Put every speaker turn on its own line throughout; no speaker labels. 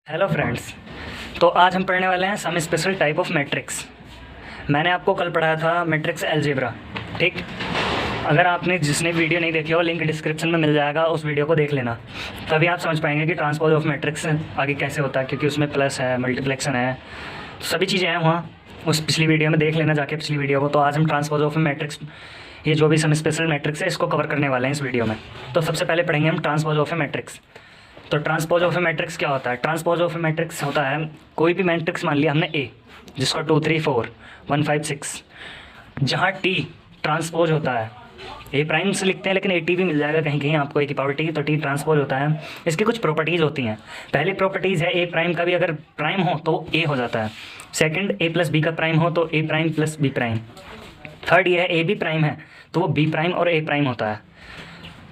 Hello friends. तो आज हम पढ़ने वाले हैं some special type of matrix. मैंने आपको कल पढ़ाया था मैट्रिक्स अलजेब्रा, ठीक। अगर आपने जिसने वीडियो नहीं देखी हो, लिंक डिस्क्रिप्शन में मिल जाएगा, उस वीडियो को देख लेना, तभी आप समझ पाएंगे कि ट्रांसपोज ऑफ मैट्रिक्स आगे कैसे होता है, क्योंकि उसमें प्लस है, मल्टीप्लेक्सन है, सभी चीज़ें हैं वहाँ। उस पिछली वीडियो में देख लेना जाके, पिछली वीडियो को। तो आज हम ट्रांसपोज ऑफ मैट्रिक्स, ये जो भी सम स्पेशल मैट्रिक्स है, इसको कवर करने वाले हैं इस वीडियो में। तो सबसे पहले पढ़ेंगे हम ट्रांसपोज ऑफ ए मैट्रिक्स। तो ट्रांसपोज ऑफ ए मैट्रिक्स क्या होता है? ट्रांसपोज ऑफ ए मैट्रिक्स होता है कोई भी मैट्रिक्स, मान लिया हमने ए, जिसका 2 3 4 1 5 6, जहाँ टी ट्रांसपोज होता है, ए प्राइम से लिखते हैं लेकिन ए टी भी मिल जाएगा कहीं कहीं आपको, ए की पावर टी, तो टी ट्रांसपोज होता है। इसकी कुछ प्रॉपर्टीज़ होती हैं। पहली प्रॉपर्टीज़ है ए प्राइम का भी अगर प्राइम हो तो ए हो जाता है। सेकंड, ए प्लस बी का प्राइम हो तो A prime plus B prime. Third ये है ए बी प्राइम है तो वो बी प्राइम और ए प्राइम होता है।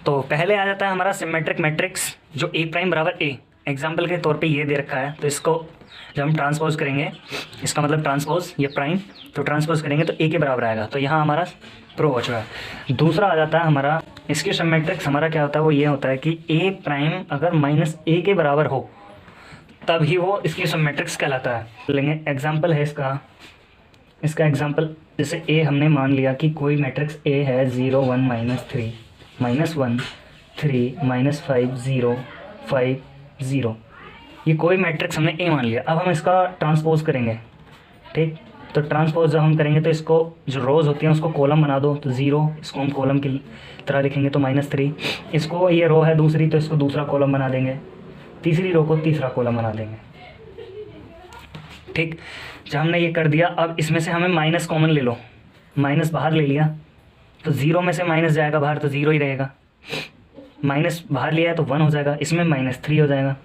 तो पहले आ जाता है हमारा सिमेट्रिक मैट्रिक्स, जो ए प्राइम बराबर ए, एग्जाम्पल के तौर पे ये दे रखा है। तो इसको जब हम ट्रांसपोज करेंगे, इसका मतलब ट्रांसपोज, ये प्राइम, तो ट्रांसपोज करेंगे तो ए के बराबर आएगा। तो यहाँ हमारा प्रूव हो चुका है। दूसरा आ जाता है हमारा, इसकी सिमेट्रिक्स हमारा क्या होता है, वो ये होता है कि ए प्राइम अगर माइनस ए के बराबर हो तभी वो इसकी सिमेट्रिक्स कहलाता है। लेंगे एग्जाम्पल है इसका एग्जाम्पल, जैसे ए हमने मान लिया कि कोई मैट्रिक्स ए है 0 1 -3 -1 3 -5 0 5 0, ये कोई मैट्रिक्स हमने ए मान लिया। अब हम इसका ट्रांसपोज करेंगे, ठीक। तो ट्रांसपोज जब हम करेंगे तो इसको जो रोज़ होती हैं उसको कॉलम बना दो। तो 0 इसको हम कॉलम की तरह लिखेंगे, तो -3, इसको ये रो है दूसरी तो इसको दूसरा कॉलम बना देंगे, तीसरी रो को तीसरा कॉलम बना देंगे, ठीक। जब हमने ये कर दिया, अब इसमें से हमें माइनस कॉमन ले लो, माइनस बाहर ले लिया तो 0 में से माइनस जाएगा बाहर तो 0 ही रहेगा, माइनस बाहर लिया है तो 1 हो जाएगा, इसमें -3 हो जाएगा।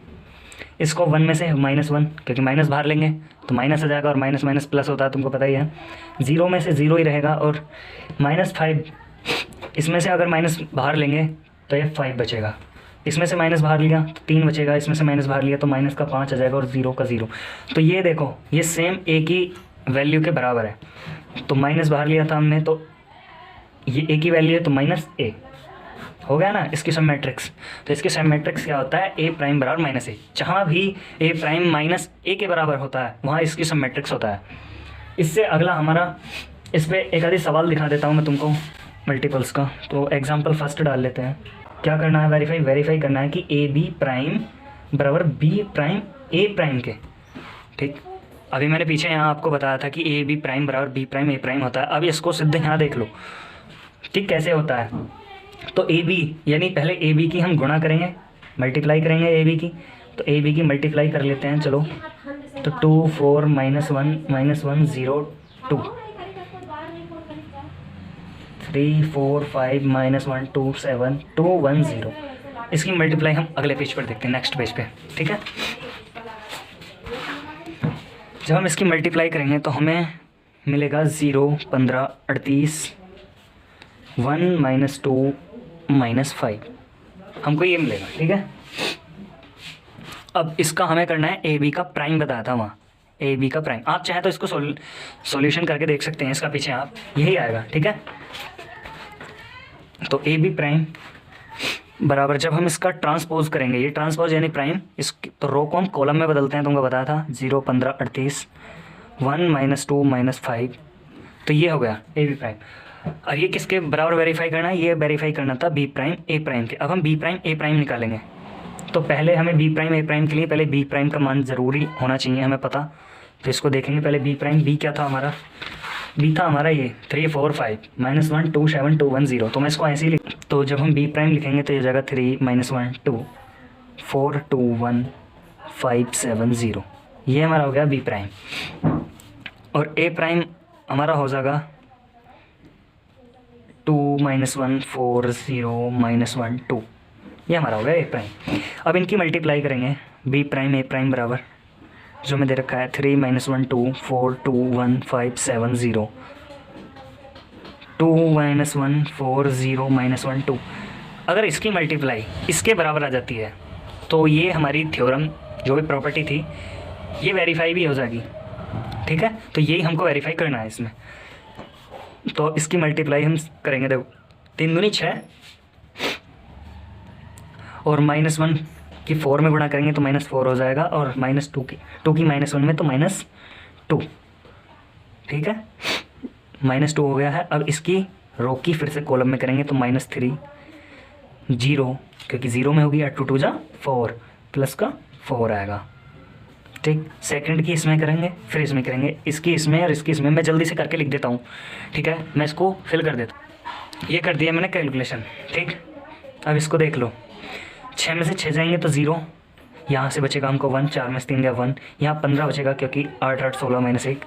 इसको 1 में से -1, क्योंकि माइनस बाहर लेंगे तो माइनस हो जाएगा, और माइनस माइनस प्लस होता है, तुमको पता ही है। 0 में से 0 ही रहेगा, और -5, इसमें से अगर माइनस बाहर लेंगे तो ये 5 बचेगा, इसमें से माइनस बाहर लिया तो 3 बचेगा, इसमें से माइनस बाहर लिया तो माइनस का 5 आ जाएगा, और 0 का 0। तो ये देखो, ये सेम ए की वैल्यू के बराबर है। तो माइनस बाहर लिया था हमने, तो ये ए की वैल्यू है तो माइनस ए हो गया ना, इसकी सब मैट्रिक्स। तो इसके सब मैट्रिक्स क्या होता है, ए प्राइम बराबर -ए। जहाँ भी ए प्राइम माइनस ए के बराबर होता है वहाँ इसकी सब मैट्रिक्स होता है। इससे अगला हमारा, इस पर एक आधी सवाल दिखा देता हूँ मैं तुमको मल्टीपल्स का। तो एग्जाम्पल फर्स्ट डाल लेते हैं। क्या करना है, वेरीफाई करना है कि ए बी प्राइम बराबर बी प्राइम ए प्राइम के, ठीक। अभी मैंने पीछे यहाँ आपको बताया था कि ए बी प्राइम बराबर बी प्राइम ए प्राइम होता है। अब इसको सिद्ध यहाँ देख लो, ठीक, कैसे होता है। तो ए बी, यानी पहले ए बी की हम गुणा करेंगे, मल्टीप्लाई करेंगे ए बी की। तो ए बी की मल्टीप्लाई कर लेते हैं, चलो। तो 2 4 -1 0 2 3 4 5 -1 2 7 2 1 0। इसकी मल्टीप्लाई हम अगले पेज पर देखते हैं, नेक्स्ट पेज पे, ठीक है। जब हम इसकी मल्टीप्लाई करेंगे तो हमें मिलेगा 0 15 38 1 -2 -5, हमको ये मिलेगा, ठीक है। अब इसका हमें करना है ए बी का प्राइम, बताया था वहाँ ए बी का प्राइम। आप चाहे तो इसको सॉल्यूशन करके देख सकते हैं, इसका पीछे आप यही आएगा, ठीक है। तो ए बी प्राइम बराबर, जब हम इसका ट्रांसपोज करेंगे, ये ट्रांसपोज यानी प्राइम, इस तो रो को हम कॉलम में बदलते हैं, तुमको बताया था। 0 15 38 1 -2 -5, तो ये हो गया ए बी प्राइम। और ये किसके बराबर वेरीफाई करना है, ये वेरीफाई करना था बी प्राइम ए प्राइम के। अब हम बी प्राइम ए प्राइम निकालेंगे। तो पहले हमें बी प्राइम ए प्राइम के लिए पहले बी प्राइम का मान ज़रूरी होना चाहिए, हमें पता। तो इसको देखेंगे पहले, बी प्राइम, बी क्या था हमारा, बी था हमारा ये 3 4 5 -1 2 7 2 1 0। तो मैं इसको ऐसे ही लिख, तो जब हम बी प्राइम लिखेंगे तो ये जगह 3 -1 2 4 2 1 5 7 0, ये हमारा हो गया बी प्राइम। और ए प्राइम हमारा हो जाएगा 2 -1 4 0 -1 2, ये हमारा हो गया ए प्राइम। अब इनकी मल्टीप्लाई करेंगे, बी प्राइम ए प्राइम बराबर, जो मैं दे रखा है 3 -1 2 4 2 1 5 7 0 2 -1 4 0 -1 2। अगर इसकी मल्टीप्लाई इसके बराबर आ जाती है तो ये हमारी थ्योरम, जो भी प्रॉपर्टी थी, ये वेरीफाई भी हो जाएगी, ठीक है। तो यही हमको वेरीफाई करना है इसमें। तो इसकी मल्टीप्लाई हम करेंगे, देखो 3 दूनी 6 और -1 कि 4 में गुणा करेंगे तो -4 हो जाएगा, और -2 की -1 में तो -2, ठीक है, -2 हो गया है। अब इसकी रो की फिर से कॉलम में करेंगे तो -3 0, क्योंकि 0 में होगी 8 2 जा 4 प्लस का 4 आएगा, ठीक। सेकंड की इसमें करेंगे, फिर इसमें करेंगे, इसकी इसमें और इसकी इसमें। मैं जल्दी से करके लिख देता हूँ, ठीक है, मैं इसको फिल कर देता हूँ। ये कर दिया मैंने कैलकुलेशन, ठीक। अब इसको देख लो, 6 में से 6 जाएंगे तो 0, यहाँ से बचेगा हमको 1, 4 में से 3 गया 1, यहाँ 15 बचेगा क्योंकि 8 8 16 -1,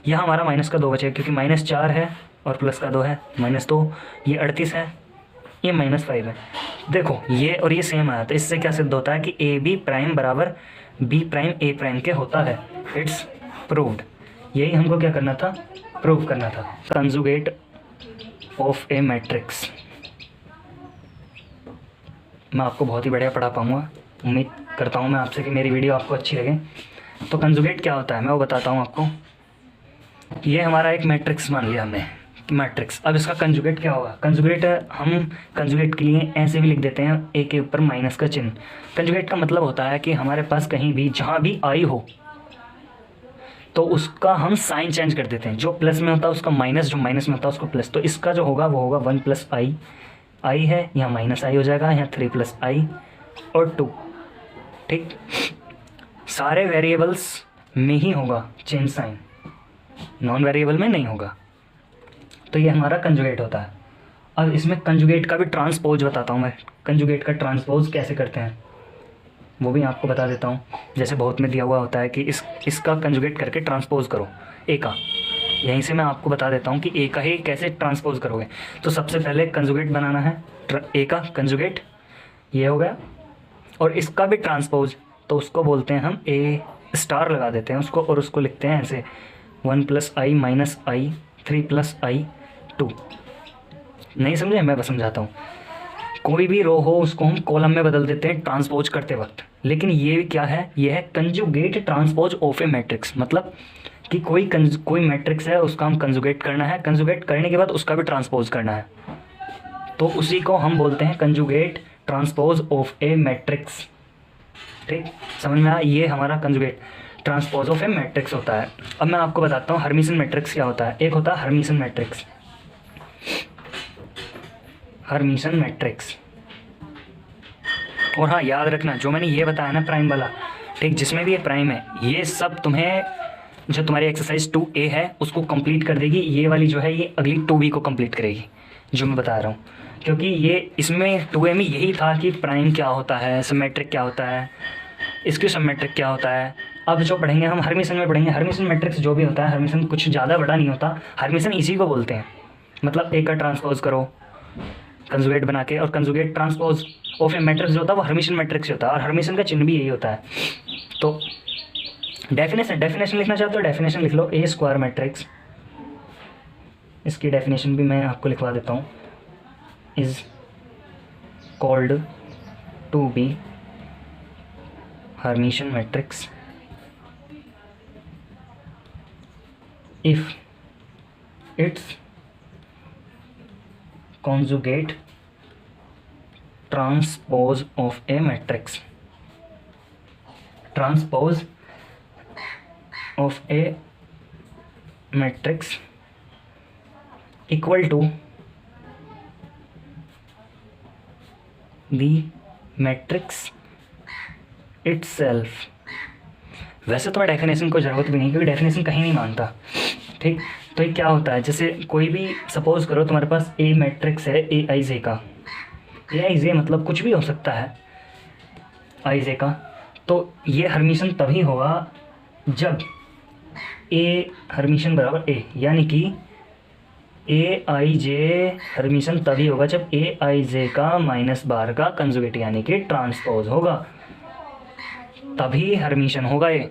यहाँ हमारा माइनस का 2 बचेगा क्योंकि -4 है और प्लस का 2 है, -2, ये 38 है, ये -5 है। देखो ये और ये सेम आया, तो इससे क्या सिद्ध होता है कि ए बी प्राइम बराबर बी प्राइम ए प्राइम के होता है। It's proved. यही हमको क्या करना था, प्रूव करना था। कंजुगेट ऑफ ए मैट्रिक्स मैं आपको बहुत ही बढ़िया पढ़ा पाऊँगा, उम्मीद करता हूँ मैं आपसे कि मेरी वीडियो आपको अच्छी लगे। तो कंजुगेट क्या होता है मैं वो बताता हूँ आपको। ये हमारा एक मैट्रिक्स मान लिया हमने, मैट्रिक्स। अब इसका कंजुगेट क्या होगा, कंजुगेट हम कंजुगेट के लिए ऐसे भी लिख देते हैं, ए के ऊपर माइनस का चिन्ह। कंजुगेट का मतलब होता है कि हमारे पास कहीं भी जहाँ भी आई हो तो उसका हम साइन चेंज कर देते हैं, जो प्लस में होता है उसका माइनस, जो माइनस में होता है उसको प्लस। तो इसका जो होगा वो होगा 1 + i, आई है यहाँ -i हो जाएगा, यहाँ 3 + i और 2, ठीक। सारे वेरिएबल्स में ही होगा चेंज साइन, नॉन वेरिएबल में नहीं होगा। तो ये हमारा कंजुगेट होता है। अब इसमें कंजुगेट का भी ट्रांसपोज बताता हूँ मैं, कंजुगेट का ट्रांसपोज कैसे करते हैं वो भी आपको बता देता हूँ। जैसे बहुत में दिया हुआ होता है कि इसका कंजुगेट करके ट्रांसपोज करो ए का, यहीं से मैं आपको बता देता हूँ कि ए का ही कैसे ट्रांसपोज करोगे। तो सबसे पहले कंजुगेट बनाना है, ए का कंजुगेट ये हो गया, और इसका भी ट्रांसपोज, तो उसको बोलते हैं हम ए स्टार लगा देते हैं उसको, और उसको लिखते हैं ऐसे 1 + i - i 3 + i 2। नहीं समझे, मैं बस समझाता हूँ। कोई भी रो हो उसको हम कॉलम में बदल देते हैं ट्रांसपोज करते वक्त, लेकिन ये क्या है, ये है conjugate transpose of a matrix. मतलब कि कोई मैट्रिक्स है उसका हम कंजुगेट करना है, कंजुगेट करने के बाद उसका भी ट्रांसपोज करना है, तो उसी को हम बोलते हैं conjugate transpose of a matrix, ठीक। समझ में आया, ये हमारा conjugate transpose of a matrix होता है। अब मैं आपको बताता हूँ हर्मिशन मैट्रिक्स क्या होता है। एक होता है हर्मिशन मैट्रिक्स, हर्मिशन मैट्रिक्स। और हाँ याद रखना, जो मैंने ये बताया ना प्राइम वाला, ठीक, जिसमें भी ये प्राइम है, ये सब तुम्हें जो तुम्हारी एक्सरसाइज 2A है उसको कंप्लीट कर देगी। ये वाली जो है ये अगली 2B को कंप्लीट करेगी जो मैं बता रहा हूँ, क्योंकि ये इसमें 2A में यही था कि प्राइम क्या होता है, सिमेट्रिक क्या होता है, स्क्यू सिमेट्रिक क्या होता है। अब जो पढ़ेंगे हम हर्मिशन में पढ़ेंगे, हर्मिशन मैट्रिक्स जो भी होता है, हर्मिशन कुछ ज़्यादा बड़ा नहीं होता, हर्मिशन इसी को बोलते हैं। मतलब ए का ट्रांसपोज करो कंजुगेट बना के, और conjugate transpose of a matrix जो होता है वो हर्मिशन मैट्रिक्स होता है, और हर्मिशन का चिन्ह भी यही होता है। तो डेफिनेशन लिखना चाहते हो, डेफिनेशन लिख लो, ए स्क्वायर मैट्रिक्स, इसकी डेफिनेशन भी मैं आपको लिखवा देता हूँ, is called to be Hermitian matrix if its conjugate transpose of a matrix, transpose of a matrix equal to the matrix itself। वैसे तो मैं डेफिनेशन को ज़रूरत भी नहीं, क्योंकि डेफिनेशन कहीं नहीं मानता, ठीक। तो ये क्या होता है, जैसे कोई भी सपोज करो तुम्हारे पास ए मैट्रिक्स है ए आई जे का, ए आई जे मतलब कुछ भी हो सकता है आई जे का, तो ये हर्मिशन तभी होगा जब ए हर्मिशन बराबर ए, यानी कि ए आई जे हर्मिशन तभी होगा जब ए आई जे का -12 का कंजुगेट यानी कि ट्रांसपोज होगा, तभी हर्मिशन होगा ये।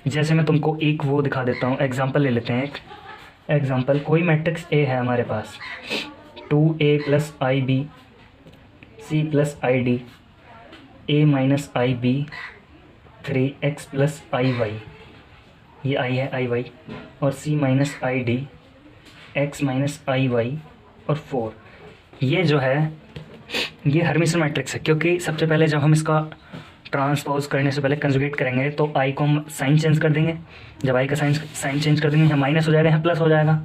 जैसे मैं तुमको एक वो दिखा देता हूँ, एग्जांपल ले लेते हैं। एक एग्जांपल, कोई मैट्रिक्स ए है हमारे पास, 2A + IB C + ID A - IB 3X + IY, ये I है IY, और C - ID X - IY और 4। ये जो है ये हर्मिशन मैट्रिक्स है, क्योंकि सबसे पहले जब हम इसका ट्रांसपोज करने से पहले कंजुगेट करेंगे तो आई को हम साइन चेंज कर देंगे। जब आई का साइन चेंज कर देंगे, यहाँ माइनस हो जाएगा, यहाँ प्लस हो जाएगा,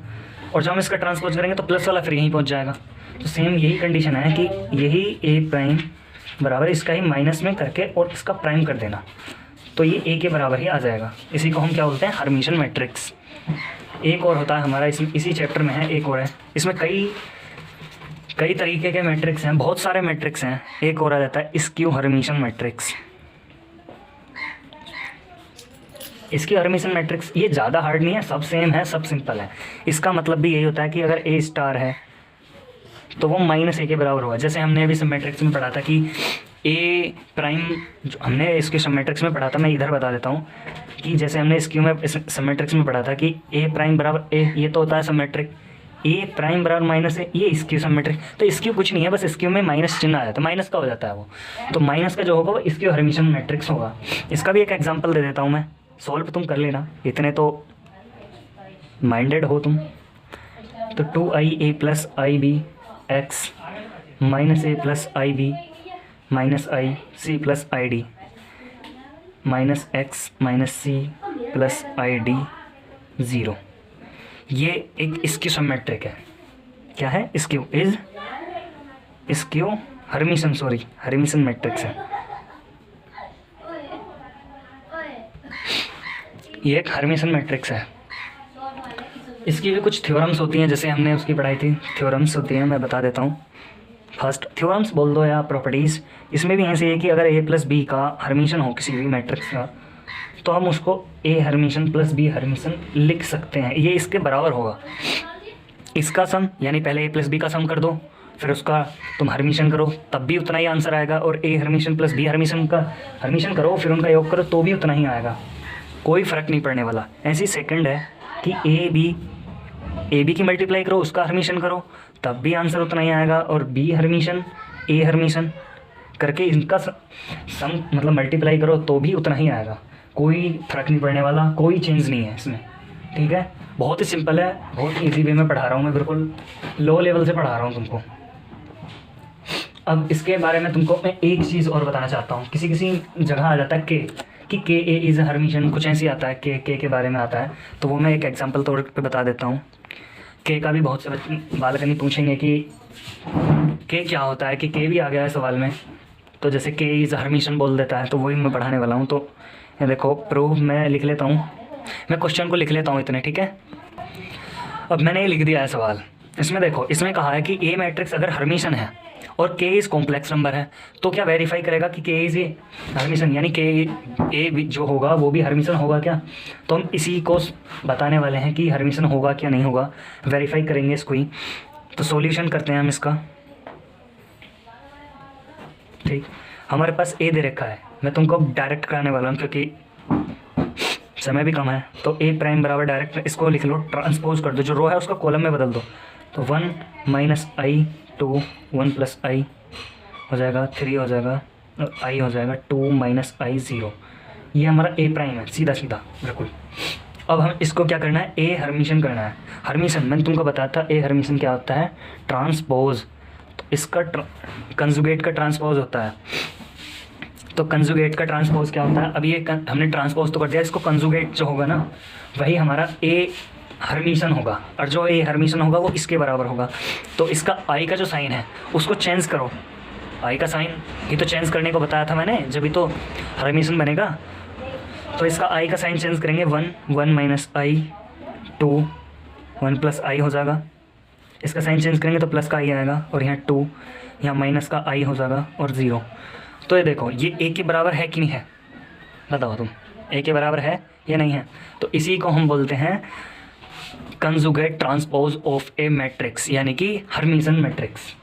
और जब हम इसका ट्रांसपोज करेंगे तो प्लस वाला फिर यहीं पहुँच जाएगा। तो सेम यही कंडीशन है कि यही ए प्राइम बराबर इसका ही माइनस में करके और इसका प्राइम कर देना, तो ये ए के बराबर ही आ जाएगा। इसी को हम क्या बोलते हैं, हर्मिशन मैट्रिक्स। एक और होता है हमारा, इसी चैप्टर में है, एक और है, इसमें कई तरीके के मैट्रिक्स हैं, बहुत सारे मैट्रिक्स हैं। एक और आ जाता है स्क्यू हर्मिशन मैट्रिक्स। इसकी हर्मिशन मैट्रिक्स ये ज़्यादा हार्ड नहीं है, सब सेम है, सब सिंपल है। इसका मतलब भी यही होता है कि अगर ए स्टार है तो वो माइनस ए के बराबर होगा। जैसे हमने अभी सब मैट्रिक्स में पढ़ा था कि ए प्राइम, जो हमने इसके सब मैट्रिक्स में पढ़ा था, मैं इधर बता देता हूँ कि जैसे हमने इसक्यू में सब मैट्रिक्स में पढ़ा था कि ए प्राइम बराबर ए, ये तो होता है सब मैट्रिक, ए प्राइम बराबर माइनस ए, ये स्क्यू सब मैट्रिक। तो स्क्यू कुछ नहीं है, बस स्क्यू में माइनस चिन्ह आया तो माइनस का हो जाता है वो, तो माइनस का जो होगा वो स्क्यू हर्मिशन मैट्रिक्स होगा। इसका भी एक एग्जाम्पल दे देता हूँ मैं, सॉल्व तुम कर लेना, इतने तो माइंडेड हो तुम। तो 2ia plus I B X minus A plus I B minus I C plus I D minus X minus C plus I D 0। ये एक स्क्यू सब मैट्रिक है। क्या है? Skew is skew Hermitian, sorry Hermitian matrix है। ये एक Hermitian matrix है। इसकी भी कुछ थ्योरम्स होती हैं, जैसे हमने उसकी पढ़ाई थी, थ्योरम्स होती हैं, मैं बता देता हूँ। फर्स्ट थ्योरम्स बोल दो या प्रॉपर्टीज़। इसमें भी ऐसे है कि अगर ए प्लस बी का हर्मिशन हो किसी भी मैट्रिक्स का, तो हम उसको ए हर्मिशन प्लस बी हर्मिशन लिख सकते हैं। ये इसके बराबर होगा, इसका सम, यानी पहले ए प्लस बी का सम कर दो, फिर उसका तुम हर्मिशन करो, तब भी उतना ही आंसर आएगा। और ए हर्मिशन प्लस बी हर्मिशन का हर्मिशन करो, फिर उनका योग करो, तो भी उतना ही आएगा, कोई फ़र्क नहीं पड़ने वाला। ऐसी सेकंड है कि ए बी की मल्टीप्लाई करो, उसका हर्मिशन करो, तब भी आंसर उतना ही आएगा। और बी हर्मिशन ए हर्मिशन करके इनका सम मतलब मल्टीप्लाई करो तो भी उतना ही आएगा, कोई फ़र्क नहीं पड़ने वाला, कोई चेंज नहीं है इसमें। ठीक है, बहुत ही सिंपल है, बहुत ईजी वे में पढ़ा रहा हूँ मैं, बिल्कुल लो लेवल से पढ़ा रहा हूँ तुमको। अब इसके बारे में तुमको मैं एक चीज़ और बताना चाहता हूँ। किसी जगह आ जाता है कि के ए इज़ हर्मिशन, कुछ ऐसी आता है, के बारे में आता है, तो वो मैं एक एग्जांपल तौर पे बता देता हूँ। के का भी बहुत से बालकनी पूछेंगे कि के क्या होता है, कि के भी आ गया है सवाल में, तो जैसे के इज़ हर्मिशन बोल देता है, तो वही मैं पढ़ाने वाला हूँ। तो ये देखो प्रूफ मैं लिख लेता हूँ, मैं क्वेश्चन को लिख लेता हूँ इतने, ठीक है। अब मैंने ये लिख दिया है सवाल। इसमें देखो, इसमें कहा है कि ए मैट्रिक्स अगर हर्मिशन है और के इज़ कॉम्प्लेक्स नंबर है, तो क्या वेरीफाई करेगा कि के इज़ हर्मिशन, यानी के ए जो होगा वो भी हर्मिशन होगा क्या। तो हम इसी को बताने वाले हैं कि हर्मिशन होगा क्या नहीं होगा, वेरीफाई करेंगे इसको ही। तो सॉल्यूशन करते हैं हम इसका। ठीक, हमारे पास ए दे रखा है, मैं तुमको डायरेक्ट कराने वाला हूँ क्योंकि समय भी कम है। तो ए प्राइम बराबर डायरेक्ट इसको लिख लो, ट्रांसपोज कर दो, जो रो है उसका कॉलम में बदल दो। तो 1 माइनस आई 2 1 प्लस आई हो जाएगा 3 हो जाएगा, आई हो जाएगा 2 माइनस आई 0। ये हमारा ए प्राइम है, सीधा सीधा बिल्कुल। अब हम इसको क्या करना है, ए हर्मिशन करना है। हर्मिशन मैंने तुमको बताया था, ए हर्मिशन क्या होता है, ट्रांसपोज। तो इसका कंजुगेट का ट्रांसपोज होता है। तो कंजुगेट का ट्रांसपोज क्या होता है, अब ये हमने ट्रांसपोज तो कर दिया, इसको कंजुगेट जो होगा ना वही हमारा ए हर्मिशन होगा, और जो ए हर्मिशन होगा वो इसके बराबर होगा। तो इसका आई का जो साइन है उसको चेंज करो, आई का साइन ये तो चेंज करने को बताया था मैंने, जब भी तो हर्मिशन बनेगा। तो इसका आई का साइन चेंज करेंगे, 1 माइनस आई 2 1 प्लस आई हो जाएगा। इसका साइन चेंज करेंगे तो प्लस का आई आएगा, और यहाँ 2 यहाँ माइनस का आई हो जाएगा, और 0। तो ये देखो, ये ए के बराबर है कि नहीं है, बताओ तुम, ए के बराबर है या नहीं है। तो इसी को हम बोलते हैं conjugate transpose of a matrix, यानी कि हर्मिशन मैट्रिक्स।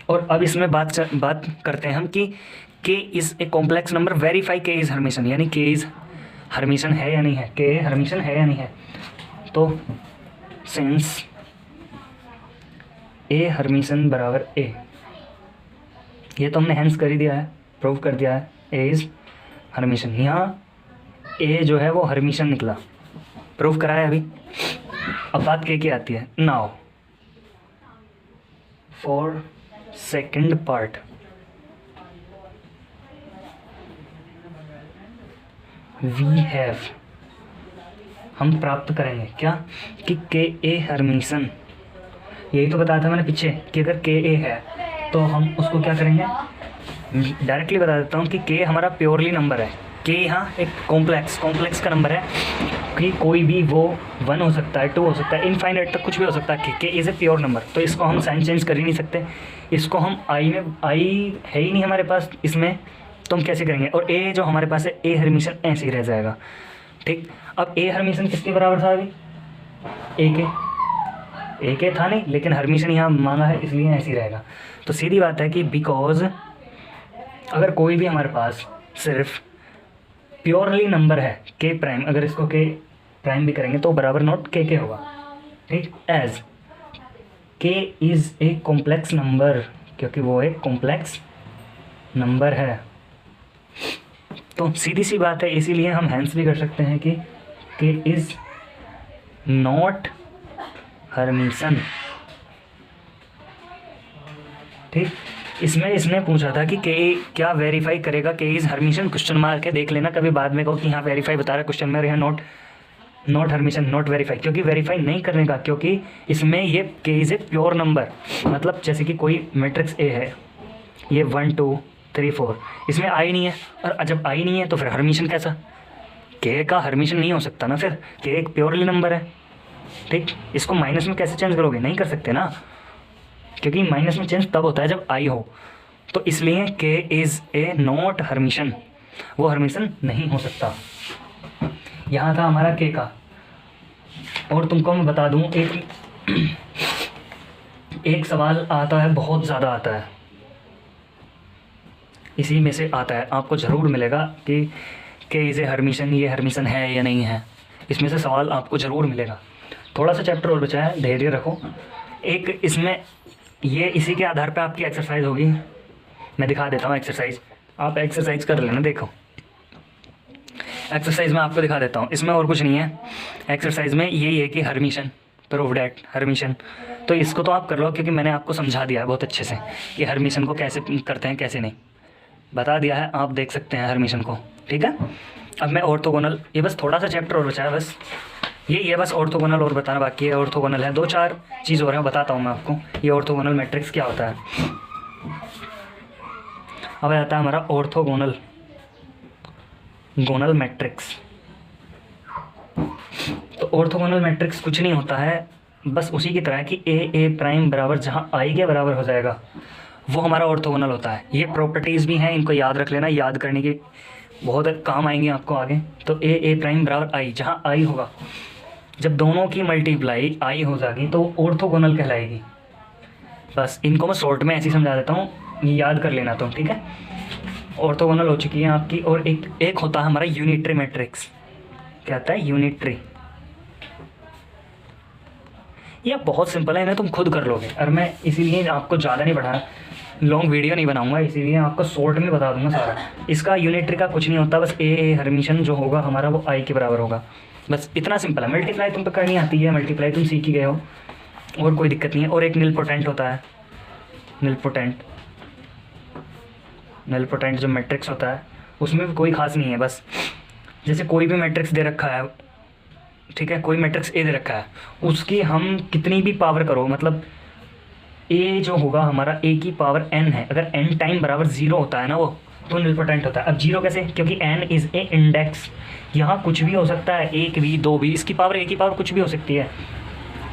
और अब इसमें बात करते हैं हम कि के is a complex number, verify के इज़ हर्मिशन, यानी के इज़ हर्मिशन है या नहीं है, के हर्मिशन है या नहीं है। तो सिंस ए हर्मिशन बराबर ए, ये तो हमने हेंस कर ही दिया है, प्रूव कर दिया है, ए इज़ हर्मिशन। यहाँ ए जो है वो हर्मिशन निकला, प्रूव करा है अभी। अब बात के आती है, now for second part we have, हम प्राप्त करेंगे क्या कि के ए हरमीसन, यही तो बताया था मैंने पीछे कि अगर के ए है तो हम उसको क्या करेंगे, डायरेक्टली बता देता हूँ कि के हमारा प्योरली नंबर है। के यहाँ एक कॉम्प्लेक्स का नंबर है कि कोई भी वो 1 हो सकता है, 2 हो सकता है, इनफाइनाइट तक कुछ भी हो सकता है। के इज़ ए प्योर नंबर, तो इसको हम साइन चेंज कर ही नहीं सकते। इसको हम आई में, आई है ही नहीं हमारे पास इसमें, तो हम कैसे करेंगे। और ए जो हमारे पास है ए हरमीशन ऐसे ही रह जाएगा। ठीक, अब ए हरमीशन किसके बराबर था अभी, ए के था नहीं, लेकिन हरमीशन यहाँ मांगा है इसलिए ऐसे ही रहेगा। तो सीधी बात है कि बिकॉज अगर कोई भी हमारे पास सिर्फ प्योरली नंबर है के प्राइम, अगर इसको के प्राइम भी करेंगे तो बराबर नॉट के होगा। ठीक, एज के इज़ ए कॉम्प्लेक्स नंबर, क्योंकि वो एक कॉम्प्लेक्स नंबर है। तो सीधी सी बात है, इसीलिए हम हैंस भी कर सकते हैं कि के इज़ नॉट हरमीसन। ठीक, इसमें इसने पूछा था कि के क्या वेरीफाई करेगा के इज़ हरमीशन, क्वेश्चन मार्क है, देख लेना कभी बाद में कहो कि हाँ वेरीफाई बता रहा है क्वेश्चन में, यहाँ नॉट हरमीशन, नॉट वेरीफाई, क्योंकि वेरीफाई नहीं करने का, क्योंकि इसमें ये के इज़ ए प्योर नंबर। मतलब जैसे कि कोई मैट्रिक्स ए है, ये 1 2 3 4, इसमें आई नहीं है, और जब आई नहीं है तो फिर हरमीशन कैसा, के का हरमीशन नहीं हो सकता ना, फिर के एक प्योरली नंबर है। ठीक, इसको माइनस में कैसे चेंज करोगे, नहीं कर सकते ना, क्योंकि माइनस में चेंज तब होता है जब आई हो। तो इसलिए के इज़ ए नॉट हरमीशन, वो हरमीशन नहीं हो सकता। यहाँ था हमारा के का। और तुमको मैं बता दूँ, एक सवाल आता है, बहुत ज़्यादा आता है, इसी में से आता है, आपको ज़रूर मिलेगा कि इज़ ए हरमीशन, ये हरमीशन है या नहीं है, इसमें से सवाल आपको ज़रूर मिलेगा। थोड़ा सा चैप्टर और बचा है, धैर्य रखो। एक इसमें ये इसी के आधार पे आपकी एक्सरसाइज होगी, मैं दिखा देता हूँ एक्सरसाइज, आप एक्सरसाइज कर लेना। देखो एक्सरसाइज में आपको दिखा देता हूँ, इसमें और कुछ नहीं है। एक्सरसाइज में यही है कि हरमीशन, प्रूव डैट हरमीशन, तो इसको तो आप कर लो, क्योंकि मैंने आपको समझा दिया है बहुत अच्छे से कि हरमीशन को कैसे करते हैं कैसे नहीं, बता दिया है, आप देख सकते हैं हरमीशन को। ठीक है, अब मैं ऑर्थोगोनल, ये बस थोड़ा सा चैप्टर और बचा है, बस ये बस ऑर्थोगोनल और बताना बाकी है। ऑर्थोगोनल है, 2-4 चीज़ और है, बताता हूँ मैं आपको ये ऑर्थोगोनल मैट्रिक्स क्या होता है। अब आता है हमारा ऑर्थोगोनल मैट्रिक्स। तो ऑर्थोगोनल मैट्रिक्स कुछ नहीं होता है, बस उसी की तरह कि ए प्राइम बराबर जहाँ आई के बराबर हो जाएगा वो हमारा ऑर्थोगोनल होता है। ये प्रॉपर्टीज़ भी हैं, इनको याद रख लेना, याद करने की बहुत काम आएंगी आपको आगे। तो ए प्राइम बराबर आई, जहाँ आई होगा, जब दोनों की मल्टीप्लाई आई हो जाएगी तो ऑर्थोगोनल कहलाएगी। बस इनको मैं शॉर्ट में ऐसे ही समझा देता हूँ, ये याद कर लेना तुम। ठीक है, ऑर्थोगोनल हो चुकी है आपकी। और एक होता है हमारा यूनिटरी मैट्रिक्स। क्या होता है, यूनिटरी। ये बहुत सिंपल है, इन्हें तुम खुद कर लोगे, और मैं इसीलिए आपको ज़्यादा नहीं बढ़ा, लॉन्ग वीडियो नहीं बनाऊंगा, इसीलिए आपको शॉर्ट में बता दूंगा सारा। इसका यूनिटरी का कुछ नहीं होता, बस ए हरमीशन जो होगा हमारा वो आई के बराबर होगा, बस इतना सिंपल है। मल्टीप्लाई तुम पे करनी आती है, मल्टीप्लाई तुम सीख ही गए हो, और कोई दिक्कत नहीं है। और एक निलपोटेंट होता है, निलपोटेंट जो मैट्रिक्स होता है उसमें भी कोई खास नहीं है, बस जैसे कोई भी मैट्रिक्स दे रखा है, ठीक है, कोई मैट्रिक्स ए दे रखा है, उसकी हम कितनी भी पावर करो, मतलब ए जो होगा हमारा ए की पावर n है, अगर n टाइम बराबर 0 होता है ना वो, तो निलपोटेंट होता है। अब 0 कैसे, क्योंकि n इज़ ए इंडेक्स, यहाँ कुछ भी हो सकता है, 1 भी 2 भी, इसकी पावर a की पावर कुछ भी हो सकती है।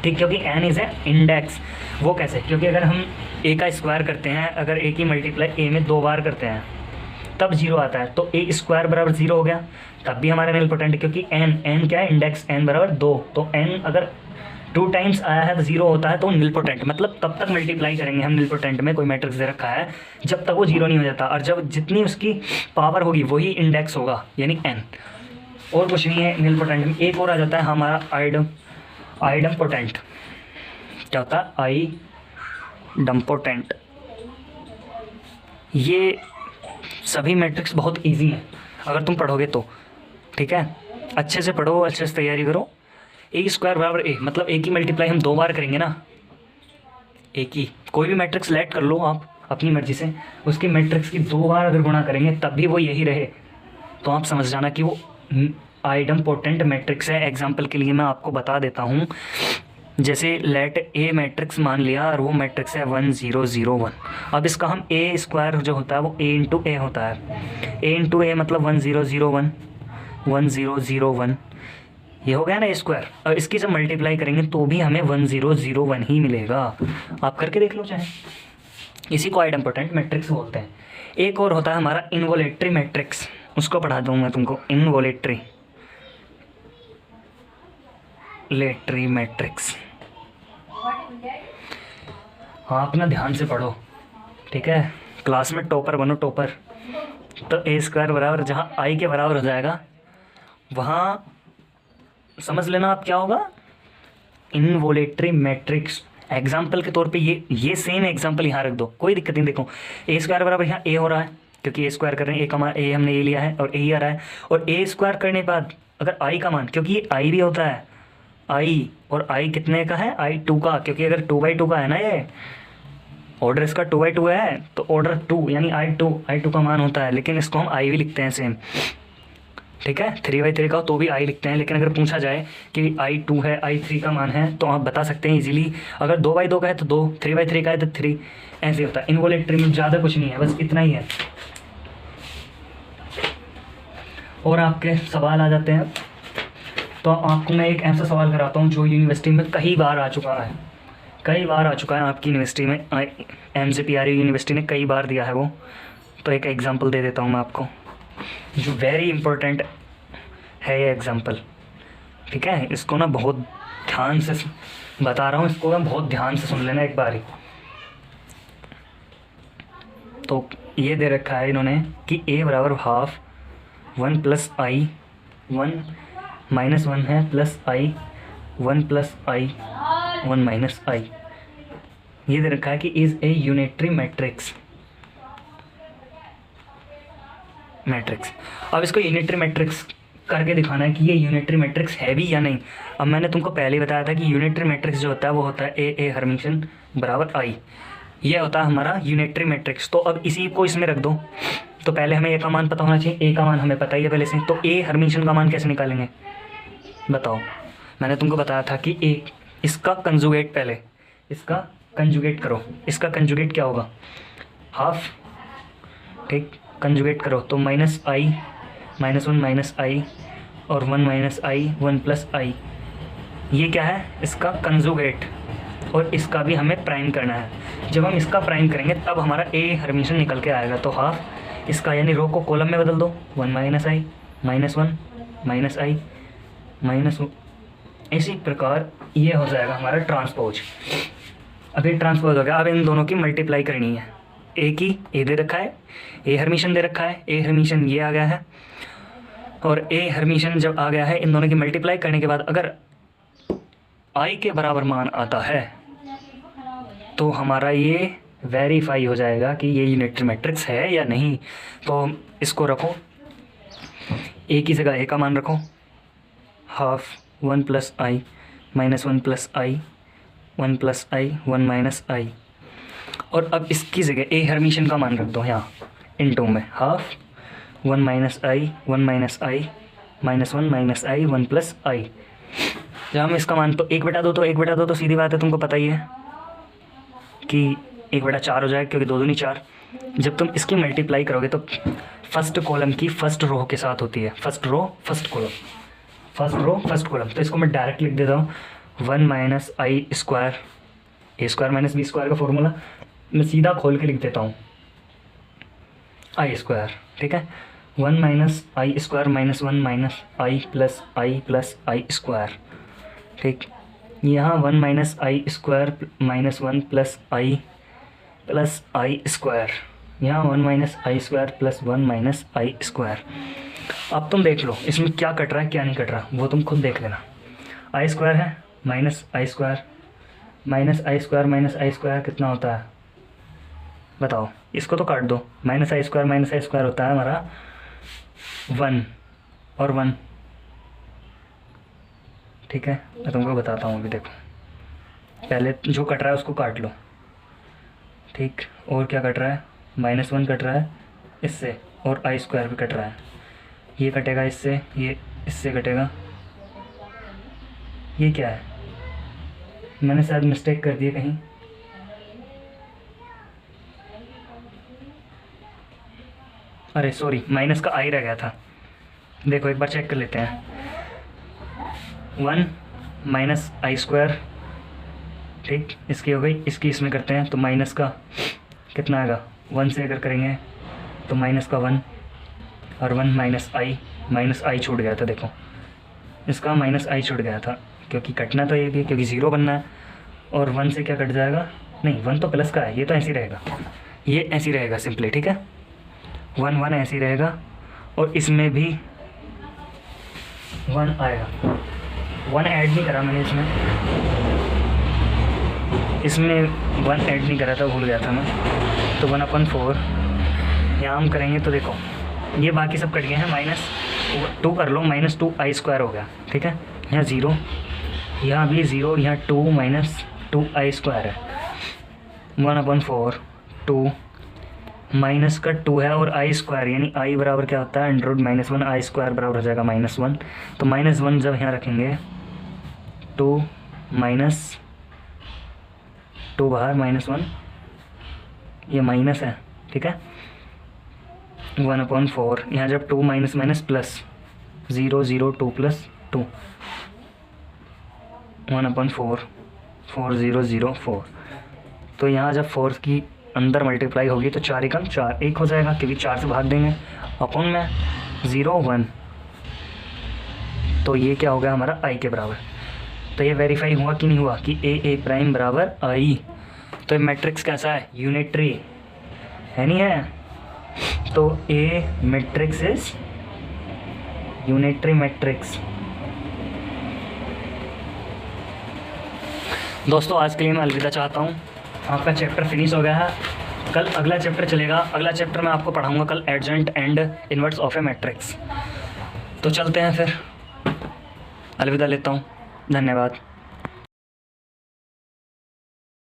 ठीक, क्योंकि n इज़ ए इंडेक्स। वो कैसे, क्योंकि अगर हम a का स्क्वायर करते हैं, अगर a की मल्टीप्लाई a में 2 बार करते हैं तब 0 आता है, तो a स्क्वायर बराबर 0 हो गया, तब भी हमारा निलपोटेंट, क्योंकि n क्या है, इंडेक्स n बराबर 2, तो n अगर 2 टाइम्स आया है तो 0 होता है, तो निलपोटेंट, मतलब तब तक मल्टीप्लाई करेंगे हम निलपोटेंट में, कोई मैट्रिक्स दे रखा है, जब तक वो 0 नहीं हो जाता, और जब जितनी उसकी पावर होगी वही इंडेक्स होगा, यानी n, और कुछ नहीं है निलपोटेंट में। एक और आ जाता है हमारा आइडम्पोटेंट। क्या होता है, आइडम्पोटेंट। ये सभी मैट्रिक्स बहुत इजी हैं अगर तुम पढ़ोगे तो। ठीक है, अच्छे से पढ़ो, अच्छे से तैयारी करो। ए स्क्वायर बराबर ए, मतलब ए की मल्टीप्लाई हम 2 बार करेंगे ना, ए की, कोई भी मैट्रिक्स सेलेक्ट कर लो आप, अपनी मर्जी से, उसकी मैट्रिक्स की 2 बार अगर गुणा करेंगे तब भी वो यही रहे तो आप समझ जाना कि वो आइडम्पोटेंट मैट्रिक्स है। एग्जाम्पल के लिए मैं आपको बता देता हूँ, जैसे लेट ए मैट्रिक्स मान लिया और वो मैट्रिक्स है 1 0 0 1। अब इसका हम ए स्क्वायर जो होता है वो ए इंटू ए होता है। ए इंटू ए मतलब 1 0 0 1 1 0 0 1, ये हो गया ना ए स्क्वायर। और इसकी जब मल्टीप्लाई करेंगे तो भी हमें 1 0 0 1 ही मिलेगा। आप करके देख लो चाहे। इसी को आइडम्पोटेंट मैट्रिक्स बोलते हैं। एक और होता है हमारा इनवोलेटरी मैट्रिक्स, उसको पढ़ा दूँगा तुमको। इनवोलेटरी मैट्रिक्स, हाँ अपना ध्यान से पढ़ो, ठीक है। क्लास में टॉपर बनो, टॉपर। तो ए स्क्वायर बराबर जहाँ आई के बराबर हो जाएगा वहाँ समझ लेना आप क्या होगा, इनवोलेटरी मैट्रिक्स। एग्जाम्पल के तौर पे ये सेम एग्जाम्पल यहाँ रख दो, कोई दिक्कत नहीं। देखो ए स्क्वायर बराबर यहाँ ए हो रहा है क्योंकि ए स्क्वायर कर रहे हैं, ए का मान ए हमने ए लिया है और ए ही आ रहा है। और ए स्क्वायर करने के बाद अगर आई का मान, क्योंकि ये आई भी होता है आई, और आई कितने का है, आई 2 का, क्योंकि अगर 2/2 का है ना, ये ऑर्डर इसका 2/2 है तो ऑर्डर 2 यानी आई टू का मान होता है। लेकिन इसको हम आई भी लिखते हैं सेम, ठीक है। 3/3 का हो तो भी आई लिखते हैं। लेकिन अगर पूछा जाए कि I2 है, I3 का मान है, तो आप बता सकते हैं इजीली। अगर 2/2 का है तो 2, 3/3 का है तो 3, ऐसे होता है। इनवोलेटरी में ज़्यादा कुछ नहीं है, बस इतना ही है। और आपके सवाल आ जाते हैं, तो आपको मैं एक ऐसा सवाल कराता हूँ जो यूनिवर्सिटी में कई बार आ चुका है, आपकी यूनिवर्सिटी में, MCPRU यूनिवर्सिटी ने कई बार दिया है वो। तो एक एग्जांपल दे देता हूँ मैं आपको, जो वेरी इंपॉर्टेंट है ये एग्जांपल, ठीक है। इसको ना बहुत ध्यान से बता रहा हूँ, इसको मैं बहुत ध्यान से सुन लेना एक बार ही। तो ये दे रखा है इन्होंने कि a बराबर हाफ 1 प्लस आई 1 माइनस 1 है प्लस आई 1 प्लस आई 1 माइनस आई। ये दे रखा है कि इज़ ए यूनिटरी मैट्रिक्स। अब इसको यूनिटरी मैट्रिक्स करके दिखाना है कि ये यूनिटरी मैट्रिक्स है भी या नहीं। अब मैंने तुमको पहले ही बताया था कि यूनिटरी मैट्रिक्स जो होता है वो होता है ए हर्मिशन बराबर आई, ये होता है हमारा यूनिटरी मैट्रिक्स। तो अब इसी को इसमें रख दो। तो पहले हमें ए का मान पता होना चाहिए, ए का मान हमें पता ही है पहले से। तो ए हर्मिशन का मान कैसे निकालेंगे बताओ। मैंने तुमको बताया था कि ए, इसका कंजुगेट, पहले इसका कंजुगेट करो। इसका कंजुगेट क्या होगा, हाफ, ठीक। कंजुगेट करो तो माइनस आई -1 माइनस आई और 1 माइनस आई 1 प्लस आई। ये क्या है, इसका कंजुगेट। और इसका भी हमें प्राइम करना है। जब हम इसका प्राइम करेंगे तब हमारा ए हर्मिशन निकल के आएगा। तो हाफ इसका, यानी रो को कॉलम में बदल दो, 1 माइनस आई -1 माइनस आई -1। इसी प्रकार ये हो जाएगा हमारा ट्रांसपोज। अभी ट्रांसपोज हो गया। अब इन दोनों की मल्टीप्लाई करनी है। ए की ए दे रखा है, ए हर्मिशन दे रखा है, ए हर्मिशन ये आ गया है और ए हर्मिशन जब आ गया है, इन दोनों की मल्टीप्लाई करने के बाद अगर आई के बराबर मान आता है तो हमारा ये वेरीफाई हो जाएगा कि ये यूनिटरी मैट्रिक्स है या नहीं। तो इसको रखो, ए की जगह ए का मान रखो, हाफ 1 प्लस आई -1 प्लस आई 1 प्लस आई 1 माइनस आई। और अब इसकी जगह ए हर्मिशन का मान रख दो यहाँ इनटू में, हाफ 1 माइनस आई 1 माइनस आई -1 माइनस आई 1 प्लस आई। जब हम इसका मान, तो 1/2 तो 1/2 तो सीधी बात है, तुमको पता ही है कि 1/4 हो जाएगा क्योंकि 2 दूनी 4। जब तुम इसकी मल्टीप्लाई करोगे तो फर्स्ट कॉलम की फर्स्ट रो के साथ होती है, first row first column, first row first column. तो इसको मैं डायरेक्ट लिख देता हूँ 1 minus I square, A square minus B square का फॉर्मूला मैं सीधा खोल के लिख देता हूँ, आई स्क्वायर, ठीक है। 1 minus I square -1 minus I plus I square, ठीक। यहाँ 1 minus I square -1 plus I square, यहाँ 1 minus I square plus 1 minus I square. अब तुम देख लो इसमें क्या कट रहा है क्या नहीं कट रहा, वो तुम खुद देख लेना। आई स्क्वायर है minus I square minus I square कितना होता है बताओ, इसको तो काट दो। माइनस आई स्क्वायर होता है हमारा 1 और 1, ठीक है। मैं तुमको बताता हूँ अभी, देखो पहले जो कट रहा है उसको काट लो, ठीक। और क्या कट रहा है, -1 कट रहा है इससे, और i² भी कट रहा है। ये कटेगा इससे, ये इससे कटेगा। ये क्या है, मैंने शायद मिस्टेक कर दी कहीं। अरे सॉरी, माइनस का i रह गया था। देखो एक बार चेक कर लेते हैं। 1 -i², ठीक, इसकी हो गई, इसकी इसमें करते हैं तो माइनस का कितना आएगा, 1 से अगर करेंगे तो -1 और 1 -i छूट गया था। देखो इसका -i छूट गया था, क्योंकि कटना तो ये भी, क्योंकि 0 बनना है। और 1 से क्या कट जाएगा, नहीं 1 तो प्लस का है, ये तो ऐसे ही रहेगा, ये ऐसे ही रहेगा सिंपली, ठीक है। 1 ऐसे ही रहेगा, और इसमें भी 1 आएगा। 1 ऐड नहीं करा मैंने इसमें 1 ऐड नहीं करा था, भूल गया था मैं। तो 1/4 यहाँ हम करेंगे तो देखो ये बाकी सब कट गए हैं। -2 कर लो, -2i² हो गया, ठीक है। यहाँ 0, यहाँ भी 0, यहाँ 2 -2i² है। 1/4 2 माइनस का 2 है, और i² यानी i बराबर क्या होता है, √-1, i² बराबर हो जाएगा -1। तो -1 जब यहाँ रखेंगे 2 बाहर, -1, ये माइनस है, ठीक है। 1/4 यहाँ जब 2 माइनस प्लस 0 0 2 + 2, 1/4 4 0 0 4। तो यहाँ जब 4 की अंदर मल्टीप्लाई होगी तो 4 एकम 4, 1 हो जाएगा, क्योंकि 4 से भाग देंगे। अपॉन में 0 1, तो ये क्या हो गया हमारा i के बराबर। तो ये वेरीफाई हुआ कि नहीं हुआ कि a' बराबर i। तो ये मैट्रिक्स कैसा है, यूनिटरी है, नहीं है। तो A matrix is unitary matrix. दोस्तों आज के लिए मैं अलविदा चाहता हूँ, आपका चैप्टर फिनिश हो गया है। कल अगला चैप्टर चलेगा, अगला चैप्टर मैं आपको पढ़ाऊँगा कल adjoint and inverse of a matrix. तो चलते हैं फिर, अलविदा लेता हूँ, धन्यवाद।